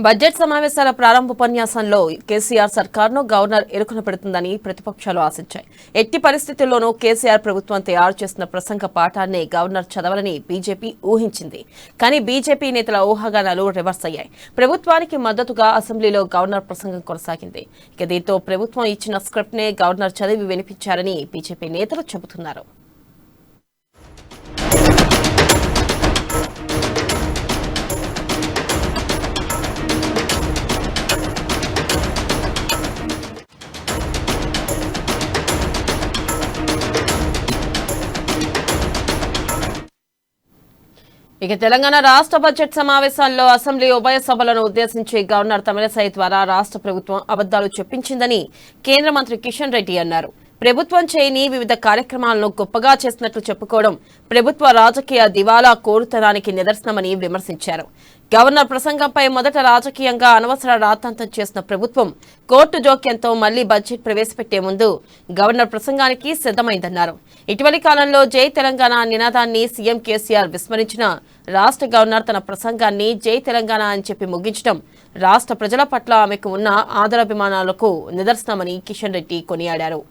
Budget సమావేశాల ప్రారంభోపన్యాసంలో KCR సర్కార్ను governor ఇరుకున పెడుతుందని ప్రతిపక్షాలు ఆశించాయి. ఎట్టి పరిస్థితుల్లోనూ కేసీఆర్ ప్రభుత్వం తయారు చేసిన ప్రసంగ పాఠాన్ని గవర్నర్ చదవాలని బీజేపీ ఊహించింది. కానీ బీజేపీ నేతల ఊహాగానాలు రివర్స్ అయ్యాయి. ప్రభుత్వానికి మద్దతుగా అసెంబ్లీలో గవర్నర్ ప్రసంగం కొనసాగింది. దీంతో ప్రభుత్వం ఇచ్చిన స్క్రిప్ట్నే గవర్నర్ చదివి వినిపించారని బీజేపీ నేతలు చెబుతున్నారు. తెలంగాణ రాష్ట్ర బడ్జెట్ సమావేశాల్లో అసెంబ్లీ ఉభయ సభలను ఉద్దేశించి గవర్నర్ తమిళసై ద్వారా రాష్ట్ర ప్రభుత్వం అబద్దాలు చెప్పించిందని కేంద్ర మంత్రి కిషన్ రెడ్డి అన్నారు. ప్రభుత్వం చేయని వివిధ కార్యక్రమాలను గొప్పగా చేసినట్లు చెప్పుకోవడం ప్రభుత్వ రాజకీయ దివాలా కోరుతనానికి నిదర్శనమని విమర్శించారు. గవర్నర్ ప్రసంగంపై మొదట రాజకీయంగా అనవసర రాద్ధాంతం చేసిన ప్రభుత్వం కోర్టు జోక్యంతో మళ్లీ బడ్జెట్ ప్రవేశపెట్టే ముందు గవర్నర్ ప్రసంగానికి సిద్దమైందన్నారు. ఇటీవలి కాలంలో జై తెలంగాణ నినాదాన్ని సీఎం కేసీఆర్ విస్మరించిన రాష్ట్ర గవర్నర్ తన ప్రసంగాన్ని జై తెలంగాణ అని చెప్పి ముగించడం రాష్ట్ర ప్రజల పట్ల ఆమెకు ఉన్న ఆదరాభిమానాలకు నిదర్శనమని కిషన్ రెడ్డి కొనియాడారు.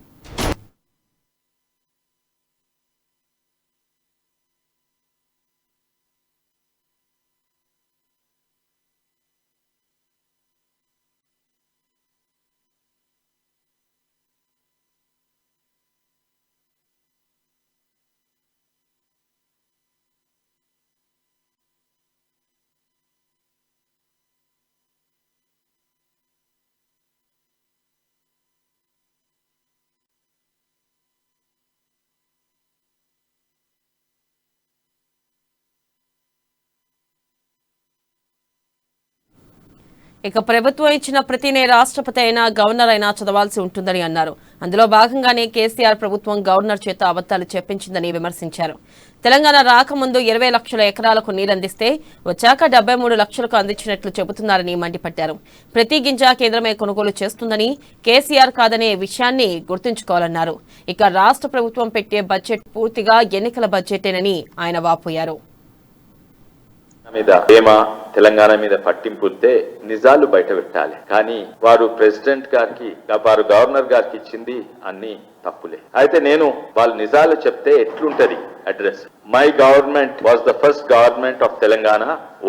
ప్రభుత్వం ఇచ్చిన ప్రతినే రాష్ట్రపతి అయినా గవర్నర్ అయినా చదవాల్సి ఉంటుందని అన్నారు. అందులో భాగంగానే కేసీఆర్ ప్రభుత్వం గవర్నర్ చేత అబద్దాలు చెప్పించిందని విమర్శించారు. తెలంగాణ రాకముందు 20 లక్షల ఎకరాలకు నీరందిస్తే వచ్చాక 73 లక్షలకు అందించినట్లు చెబుతున్నారని మండిపడ్డారు. ప్రతి గింజ కేంద్రమే కొనుగోలు చేస్తుందని, కేసీఆర్ కాదనే విషయాన్ని గుర్తుంచుకోవాలన్నారు. రాష్ట్ర ప్రభుత్వం పెట్టే బడ్జెట్ పూర్తిగా ఎన్నికల బడ్జెటేనని ఆయన వాపోయారు. తెలంగాణ మీద పట్టింపుంటే నిజాలు బయట పెట్టాలి. కానీ వారు ప్రెసిడెంట్ గారికి వారు గవర్నర్ గారికి ఇచ్చింది అన్ని తప్పులే. అయితే నేను వాళ్ళు నిజాలు చెప్తే ఎట్లుంటది address. My government was the first government of Telangana,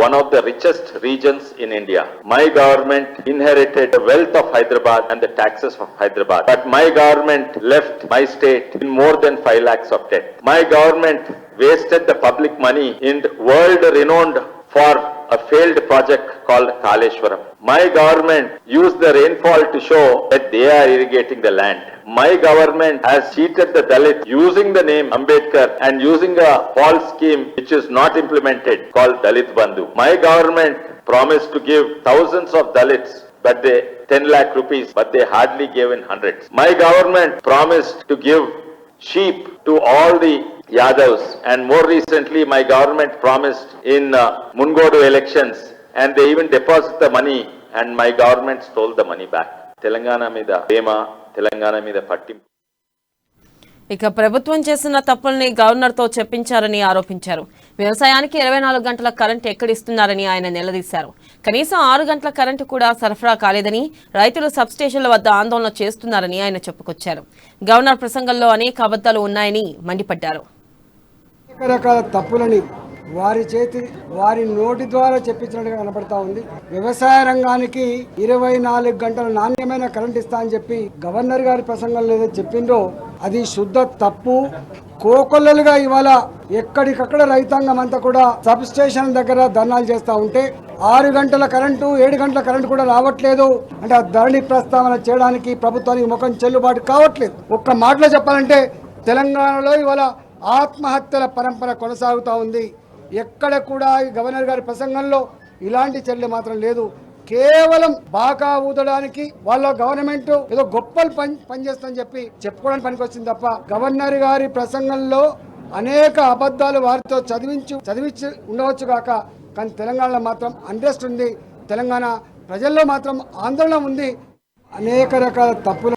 one of the richest regions in India. My government inherited the wealth of Hyderabad and the taxes of Hyderabad. But my government left my state in more than 5 lakhs of debt. My government wasted the public money in world renowned for a failed project called Kaleshwaram. My government used the rainfall to show that they are irrigating the land. My government has cheated the Dalit using the name Ambedkar and using a false scheme which is not implemented called Dalit Bandhu. My government promised to give thousands of Dalits but they 10 lakh rupees but they hardly gave in hundreds. My government promised to give sheep to all the Yadavs and more recently my government promised in Mungodu elections and they even deposit the money and my government stole the money back. Telangana మీద ప్రేమ, తెలంగాణ మీద పట్టింపు. ప్రభుత్వం చేసిన తప్పుల్ని గవర్నర్తో చెప్పించారని ఆరోపించారు. వ్యవసాయానికి 24 గంటల current ఎక్కడిస్తున్నారని ఆయన నిలదీశారు. కనీసం 6 గంటల కరెంటు కూడా సరఫరా కాలేదని, రైతులు సబ్స్టేషన్ల వద్ద ఆందోళన చేస్తున్నారని ఆయన చెప్పుకొచ్చారు. గవర్నర్ ప్రసంగంలో అనేక అబద్దాలు ఉన్నాయని మండిపడ్డారు. రకరకాల తప్పులని వారి నోటి ద్వారా చెప్పించినట్టుగా కనపడతా ఉంది. వ్యవసాయ రంగానికి 24 గంటల నాణ్యమైన కరెంట్ ఇస్తా అని చెప్పి గవర్నర్ గారి ప్రసంగంలో ఏదో చెప్పిండ్రో అది శుద్ధ తప్పు. కోకొల్లలుగా ఇవాళ ఎక్కడికక్కడ రైతాంగం అంతా కూడా సబ్ స్టేషన్ దగ్గర ధర్నాలు చేస్తూ ఉంటే 6 గంటల కరెంటు 7 గంటల కరెంటు కూడా రావట్లేదు అంటే ఆ ధరణి ప్రస్తావన చేయడానికి ప్రభుత్వానికి ముఖం చెల్లుబాటు కావట్లేదు. ఒక్క మాటలో చెప్పాలంటే తెలంగాణలో ఇవాళ ఆత్మహత్యల పరంపర కొనసాగుతూ ఉంది. ఎక్కడ కూడా గవర్నర్ గారి ప్రసంగంలో ఇలాంటి చర్యలు మాత్రం లేదు. కేవలం బాకా ఊదడానికి వాళ్ళ గవర్నమెంట్ ఏదో గొప్పలు పనిచేస్తుందని చెప్పి చెప్పుకోవడానికి పనికొచ్చింది తప్ప గవర్నర్ గారి ప్రసంగంలో అనేక అబద్ధాలు వారితో చదివించి ఉండవచ్చు కాక కానీ తెలంగాణలో మాత్రం అన్రెస్ట్ ఉంది. తెలంగాణ ప్రజల్లో మాత్రం ఆందోళన ఉంది. అనేక రకాల తప్పులు